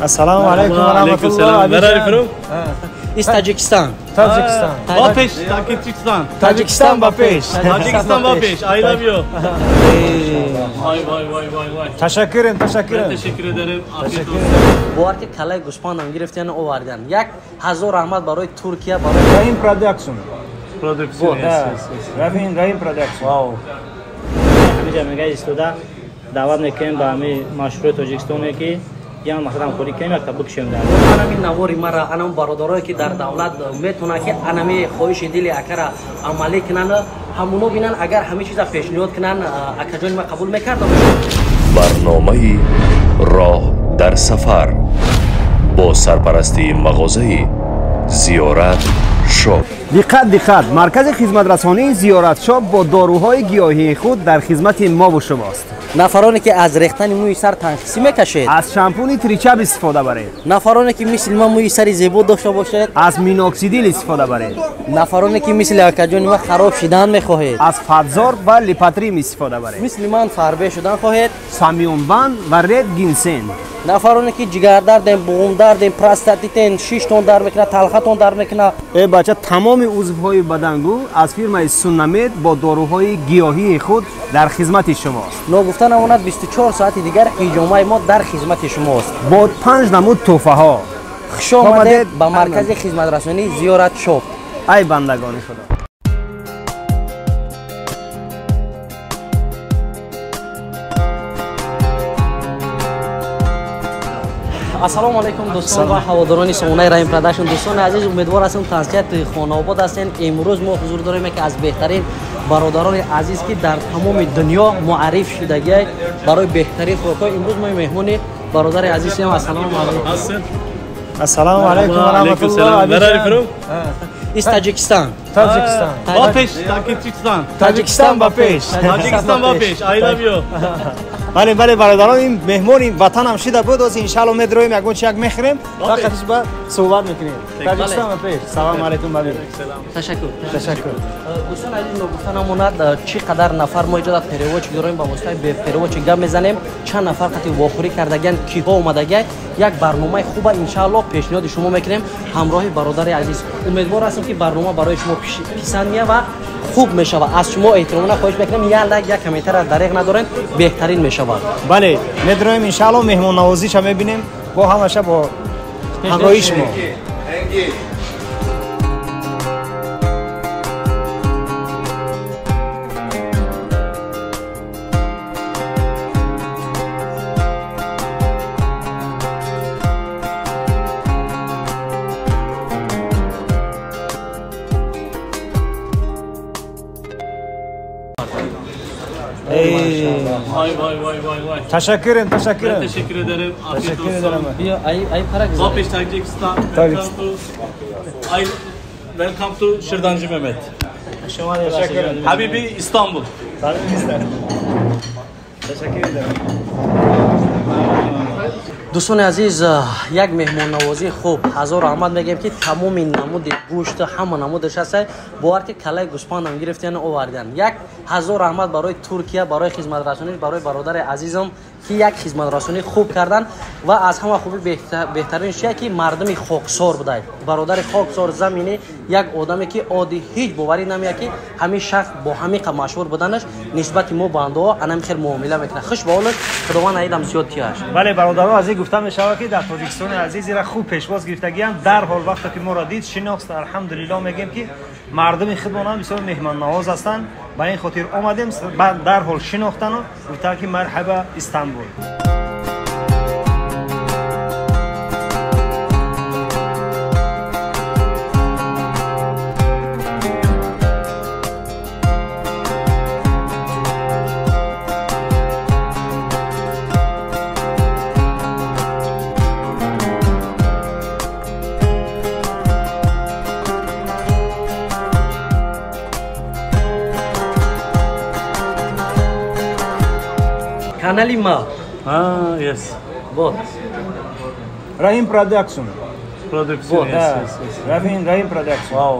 Assalomu alaykum va rahmatulloh. Where are you from? It's Tajikistan. Tajikistan. Bapesh, Tajikistan. Tajikistan Bapesh. Tajikistan Bapesh. I love you. Vay vay vay vay vay. Teşekkürüm, Ben teşekkürüm. teşekkür ederim. Afiyet olsun. Bu arki kalay gushpanam گرفتن آوردن. 1000 رحمت برای ترکیه برای Rahim Production. Prodüksiyon. Yes, yes, yes. Rahim Production. Wow. همه جامعه استودا دعوت میکنیم به همه مشروع تاجیکستان که یا مثلا خوری کنیم یک تبلیغ شیم در анами навори мара анам бародарое ки дар давлат метона ки анами хоҳиши дили акара амалӣ кинан ҳамуно бинан агар ҳамин чиза пешниҳод кинан акаҷони ма қабул мекардам. برنامه راه در سفر با سرپرستی مغازه زیارت شاپ. دقت مرکز خدمت رسانی زیارت شاپ با داروهای گیاهی خود در خدمت ما و شماست. нафароне ки аз рехтани мӯи сар танқисӣ мекашед, از شامپونی تریچاب استفاده برید، нафароне ки мисли ман мӯи сари зебо дошта бошед, از مینوکسیدیل استفاده برید، нафароне ки мисли акаҷони ма хароб шидан мехоҳед, از فاتزار و لیپاتریم استفاده برید، мисли ман фарбе шудан хоҳед, سامیونبان و رد گینسن. нафароне ки ҷигардар дем, буғумдар дем, простатитен, шиштон дар мекуна, талхатон дар мекуна. ای بچه تمام عضوهای بدنگو از فیرمای سونامید با داروهای گیاهی خود در خدمت شماست. نگفتن امانت 24 ساعت دیگر حجامه ما در خدمت شماست. با 5 نمود تحفه ها. خوش آمدید به مرکز خدمت رسانی زیارت شاپ. ای بندگان خدا. السلام علیکم دوستان و هواداران سامانه رایم پروداکشن. دوستان عزیز، امیدوار هستم تنظیمات خانواد هستین. امروز ما حضور داریم که از بهترین برادران عزیز که در تمام دنیا معرف شدگی برای بهترین خوراک. امروز ما مهمون برادر عزیز هستیم. السلام علیکم. السلام علیکم و رحمت الله. Where are you from? It's Tajikistan. Tajikistan. Bapesh, Tajikistan. Tajikistan Bapesh. Tajikistan Bapesh. I love you. بله برادران، این مهمون این وطن هم شده بود. ان شاء الله میدرویم یک چیک میخریم. فقطش با صحبت میکنیم. تاجیکستان Bapesh. سلام علیکم بابی. تشکر. دوستان عزیز، گفتن امانت چقدر نفر ما اینجا پرواچ داریم با واسطه به پرواچ گام میزنیم. چند نفر قطعی واخوری کردگان کیها اومدگی. یک برنامه خوبه ان شاء الله پیشنهاد شما میکنیم همراه برادر عزیز. امیدوار هستم که برنامه برای شما پسند میاد و خوب میشود. از شما احترام خواهش میکنم یا لایک یا کامنت را دریغ ندارین، بهترین میشود. بله میدرویم ان شاء الله مهمان نوازی شما میبینیم با همشه با همراهی شما. Vay vay vay vay vay. Teşekkürüm. Ben teşekkür ederim. Afiyet olsun. بیا ای para güzel. Bapesh, Tajikistan. Welcome to Şırdancı Mehmet. Teşekkür ederim. Habibi İstanbul. Teşekkür ederim. دوستان عزیز، یک مهمان نوازی خوب هزار رحمت میگیم که تمام نمود گوشت همه نمودش هست. باور که کلای گوسفند هم گرفتن آوردن. 1000 رحمت برای ترکیه، برای خدمت رسانی، برای برادر عزیزم که یک خدمت رسانی خوب کردن و از همه خوبی بهترین چیه که مردم خاکسار بوده. برادر خاکسار زمینی یک آدمی که عادی هیچ باوری نمیه که همین شخص با همین قد مشهور بودنش نسبت ما بنده ها انم خیر معامله میکنه. خوش به حالش، خداوند ایدم زیاد تیاش. بله برادران عزیز، گفتم میشود که در تاجیکستان عزیز را خوب پیشواز گرفتگی هم در حال وقتی که ما را دید شناخت الحمدلله میگیم که مردم خدمتان بسیار مهمان نواز هستند. با این خاطر آمدیم بعد در حال شناختن و گفتن که مرحبا استانبول. Kanali ma. Yes. Вот. Rahim Production. Prodüksiyon. Yes. Rahim Production. Wow.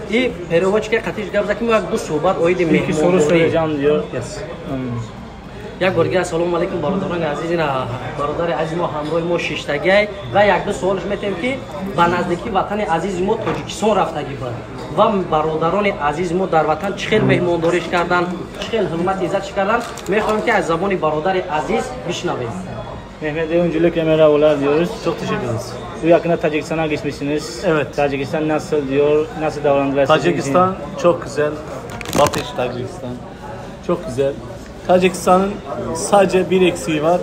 این پرواچ که قطعش گفت که ما یک دو صحبت اوید İki soru مهمون söyleyeceğim diyor. Yes. یک بار دیگه السلام علیکم برادران عزیز، برادر عزیز ما همراه ما ششتگی و یک دو سوالش میتیم که به نزدیکی وطن عزیز ما تاجیکستان رفتگی بود و برادران عزیز ما در وطن چه خیلی مهمانداریش کردن، چه خیلی حرمت عزتش کردن. میخوایم که از زبان برادر عزیز بشنویم. Mehmet Bey öncelikle merhabalar diyoruz. Çok teşekkür ederiz. Bu yakında Tacikistan'a geçmişsiniz. Evet. Tacikistan nasıl diyor, nasıl davrandılar sizin için? Tacikistan çok güzel. Batı Tacikistan. Çok güzel. Tacikistan'ın sadece bir eksiği var.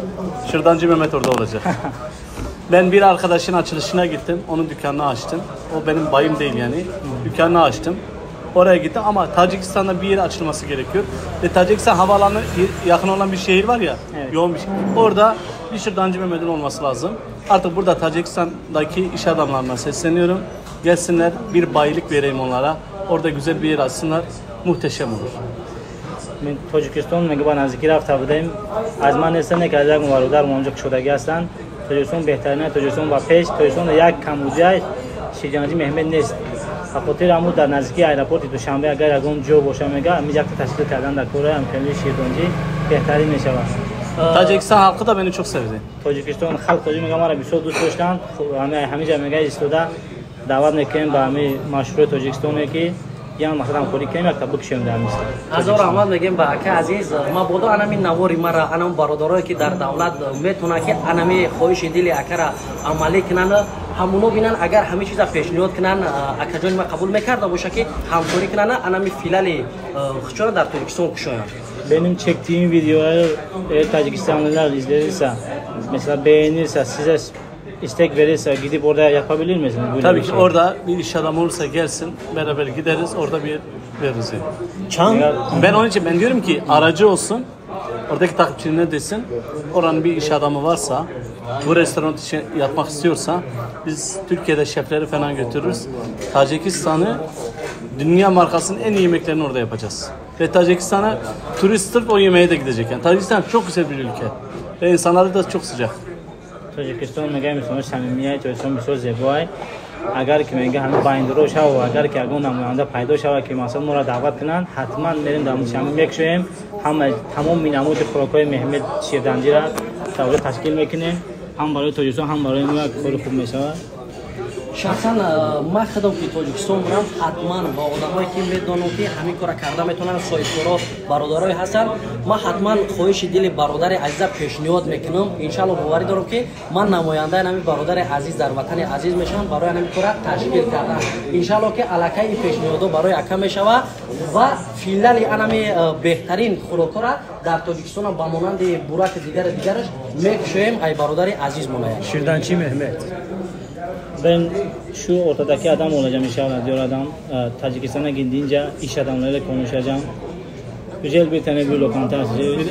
Şırdancı Mehmet orada olacak. Ben bir arkadaşın açılışına gittim. Onun dükkanını açtım. O benim bayım değil yani. Dükkanını açtım. Oraya gittim ama Tacikistan'da bir yer açılması gerekiyor. Ve Tacikistan havaalanı yakın olan bir şehir var ya, Evet. yoğun bir şehir. Orada bir Şırdancı Mehmet'in olması lazım. Artık burada Tacikistan'daki iş adamlarına sesleniyorum. Gelsinler, bir bayilik vereyim onlara. Orada güzel bir yer açsınlar. Muhteşem olur. من تاجیکستان میگه با نزدیکی رفته بودیم. از من نسیم که از یک برادر اونجا شدگی هستن. تاجیکستان بهترینه، تاجیکستان و پیش، تاجیکستان یک کمبودیای شیرجانجی مهمت نیست. خاطر همون در نزدیکی ایرپورت دوشنبه اگر اون جو باشه میگه میگه که تشکیل کردن در کره امکانی شیرجانجی بهترین میشه. Tacikistan halkı da beni çok sevdi. تاجیکستان خلق تاجیک میگه ما را بسیار دوست داشتن. همه جا میگه ایستاده دعوت میکنیم به همه مشروع تاجیکستانی که یا مثلا خوری کنیم یک تبلیغ شیم در میست. هزار رحمت میگیم به اکا عزیز، ما بودا انمی نواری مرا انم برادرایی که در دولت میتونه که انمی خواهش دل اکا را عملی کنن، همونو بینن اگر همه چیز پیشنهاد کنن اکا جان ما قبول میکرده باشه که همکاری کنن انمی فیلال خچون در ترکستان کشایم. Benim çektiğim videoları eğer Tacikistanlılar izlenirse, mesela beğenirse, size istek verirse gidip orada yapabilir misiniz? Böyle Tabii bir ki şey. orada bir iş adamı olursa gelsin, beraber gideriz, orada bir yer veririz. Yani. چند Ben onun için ben diyorum ki aracı olsun, oradaki takipçilerine desin, oranın bir iş adamı varsa, bu restoran için yapmak istiyorsa, biz Türkiye'de şefleri falan götürürüz. Tacikistan'ı dünya markasının en iyi yemeklerini orada yapacağız. Ve Tacikistan'a turist sırf o yemeğe de gidecek. Yani Tacikistan çok güzel bir ülke ve insanları da çok sıcak. تاجیکستان میگه میتونه صمیمیت تاجیکستان بسیار زیباه. اگر که میگه همه بایندرو شه و اگر که اگه نماینده پیدا شه که مثلا ما را دعوت کنن حتما میریم در شامل میکشیم. همه تمام نمود خوراکای محمد شیردنجی را دولت تشکیل میکنیم. هم برای تاجیکستان هم برای ما کار خوب میشه. شخصا ما خودم که تاجیکستان برم حتما با آدمایی که میدونم که همین کارا کرده میتونن سایت‌کارا برادرای هستن، ما حتما خواهش دل برادر عزیز پیشنهاد میکنم. ان شاء الله باوری دارم که من نماینده همین برادر عزیز در وطن عزیز میشم برای همین کارا تشکیل کردن. ان شاء الله که الکای این پیشنهادو برای اکا میشوه و فعلا انمی بهترین خوراکا را در تاجیکستان با مانند بورات دیگرش میکشیم. ای برادر عزیز مونای شیردنچی مهمت. Ben şu ortadaki adam olacağım inşallah diyor adam. Tacikistan'a gidince iş adamlarıyla konuşacağım. Güzel bir tane bir lokanta açacağız.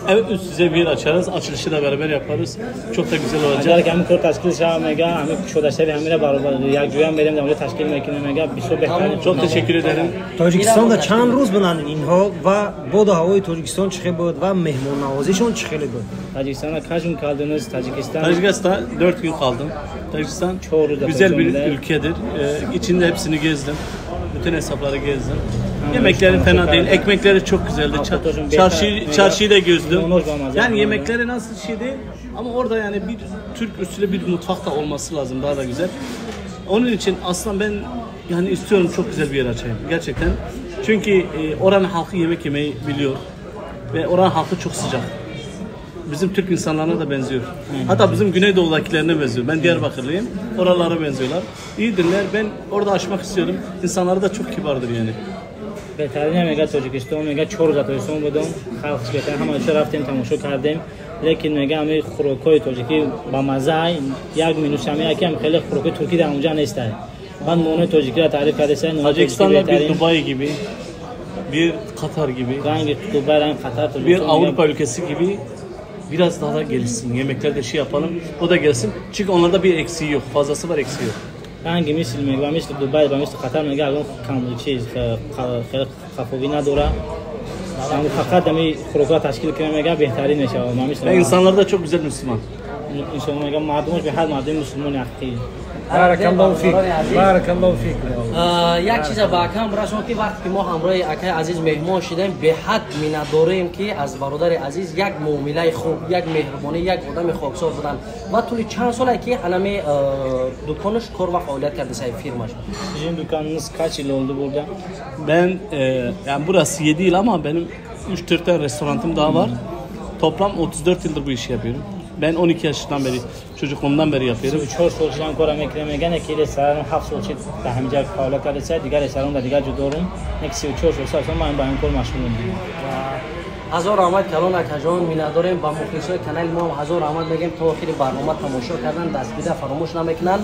Evet, üst düzey bir yer açarız, açılışı da beraber yaparız. Çok da güzel olacak. اگر که همین کار تشکیل شه میگه همین شده شده همین برابر یک جوی هم بریم دولت تشکیل میکنه میگه بسیار بهتره. Çok teşekkür ederim. تاجیکستان چند روز بودن اینها و بود و هوای تاجیکستان چه بود و مهمان نوازیشون چه خیلی بود. Tacikistan'a kaç gün kaldınız? Tacikistan'da 4 gün kaldım. Tacikistan Çoğu da güzel bir Tacikistan'da. ülkedir. İçinde hepsini gezdim. Bütün hesapları gezdim. Yemekleri fena değil. Ekmekleri çok güzeldi. Çarşıyı da gezdim. Yani yemekleri nasıl şey değil. Ama orada yani bir Türk usulü bir mutfak da olması lazım. Daha da güzel. Onun için aslında ben yani istiyorum çok güzel bir yer açayım. Gerçekten. Çünkü oranın halkı yemek yemeyi biliyor. Ve oranın halkı çok sıcak. Bizim Türk insanlarına da benziyor. Hatta bizim Güneydoğu'dakilerine benziyor. Ben Diyarbakırlıyım. Oralara benziyorlar. İyidirler. Ben orada açmak istiyorum. İnsanları da çok kibardır yani. بهترین میگه تاجیکستان میگه 4 روز تاجیکستان بودم خلقش بهترین همه رفتیم تماشا کردیم لیکن میگه همه خوراکای تاجیکی با مزه یک منو شامی که هم خیلی خوراکای ترکی در اونجا نیست. من نون تاجیکی را تعریف کردم. Tacikistan'da bir Dubai gibi, bir Katar gibi, رنگ دبی رنگ قطر bir تاجیکستان Avrupa ülkesi gibi biraz daha da gelişsin. Yemeklerde şey yapalım. O da gelsin. Çünkü onlarda bir eksiği yok. Fazlası var, eksiği yok. رنگ مثل میگه مثل دبی و مثل قطر میگه الان کم چیز خیلی خفوی نداره. Yani fakat demi خوراک‌ها تشکیل کنه میگه بهترین میشه. Ve insanlar da çok güzel Müslüman. انسان میگه مردمش به هر مردم مسلمان حقیقی. Barakallahu fik. Barakallahu fik. یک چیز با کم برسون که وقتی که ما همراه اکای عزیز مهمان شدیم به حد می‌نداریم که از برادر عزیز یک معامله خوب، یک مهربانی، یک آدم خاکسار بودن و طول چند ساله که الان دکانش کار و فعالیت کرده سای firmaş. Sizin dükkanınız kaç yıl oldu burada? Ben yani burası 7 yıl ama benim 3-4 tane restoranım daha var. Toplam 34 yıldır bu işi yapıyorum. Ben 12 yaşından beri, çocukluğumdan beri yapıyorum. 34 سالشان کارم میکنم میگن که رستوران 7 سال چه به همینجا فعالیت کرده دیگه رستوران دیگه جدارم یک 34 سال من با این کار مشغولم. هزار آمد کلان اکجان می‌نداریم با مخلصای کانال ما هم هزار آمد میگیم تا آخر برنامه تماشا کردن دستگیره فراموش نمیکنن.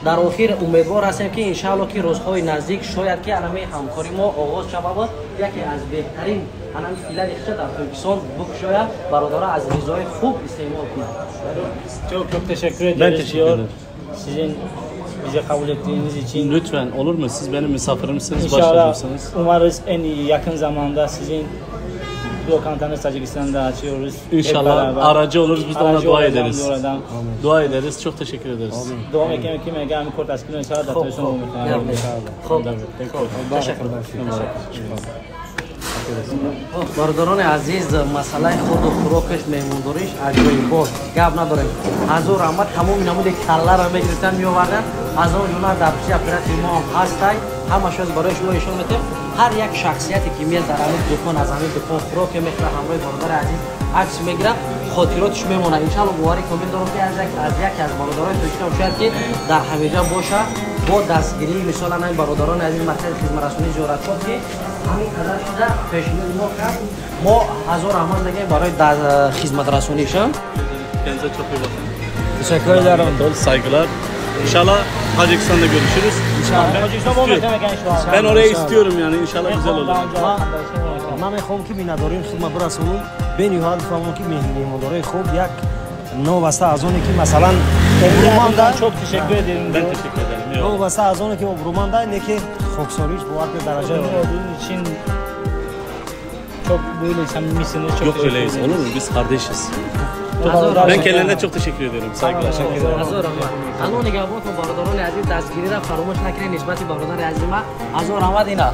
در آخر امیدوار هستیم که انشالله که روزهای نزدیک شاید که الان همکاری ما آغاز شود یکی از بهترین الان فیلال در ترکستان بکشاید برادرها از غذای خوب استعمال کنند. Çok teşekkür ederiz. Ben teşekkür ederim. Sizin bizi kabul ettiğiniz için. Lütfen olur mu? Siz benim misafirimsiniz, İnşallah başlıyorsunuz. umarız en iyi yakın zamanda sizin lokantanız Tacikistan'da açıyoruz. İnşallah aracı oluruz, biz de ona Aracı dua olacağım ederiz. oradan. Dua ederiz. Çok teşekkür ederiz. Dua mekanı kim mekanı kort askını inşallah da tüysün olmuş. خوب برادران عزیز مسئله خود و خوراکش مهمونداریش عجایب بود گپ نداریم هزار رحمت تمام نمود کله را میگرفتن میآوردن از اون جمله در پیش اپرات ما هم هستی همه شاید برای شما نشون میدیم هر یک شخصیتی که میاد در همین دکان از همین دکان خوراک میخوره همراه برادر عزیز عکس میگیره خاطراتش میمونه ان شاء الله باوری کامل دارم که از یک از برادران توشیدم شاید که در همینجا باشه با دستگیری مثلا این برادران عزیز مرکز خدمت رسانی زیارت کرد که همین قدر شده پیشنهاد ما کرد ما هزار رحمت میگیم برای خدمت رسانیشم Kendinize çok iyi bakın. Teşekkür ederim. Dolu saygılar. İnşallah Tacikistan'da görüşürüz. Ben oraya istiyorum yani inşallah güzel olur. من میخوام که مینداریم خدمت برسونیم به نهایت فهمون که مهمانداری خوب یک نوبسته از اونی که مثلا ابرومانده Çok teşekkür ederim. Ben teşekkür ederim. نوبسته از اونی که ابرومانده اینه که خاکساریش bu arada درجه Olduğun için çok böyle samimisiniz. Çok Yok teşekkür öyleyiz ederim. olur mu? Biz kardeşiz. هزار Ben kendilerine çok teşekkür ediyorum. Saygılar. هزار رحمت الان نگاه کن برادران عزیز دستگیری را فراموش نکنید نسبت برادر عزیز ما هزار رحمت اینا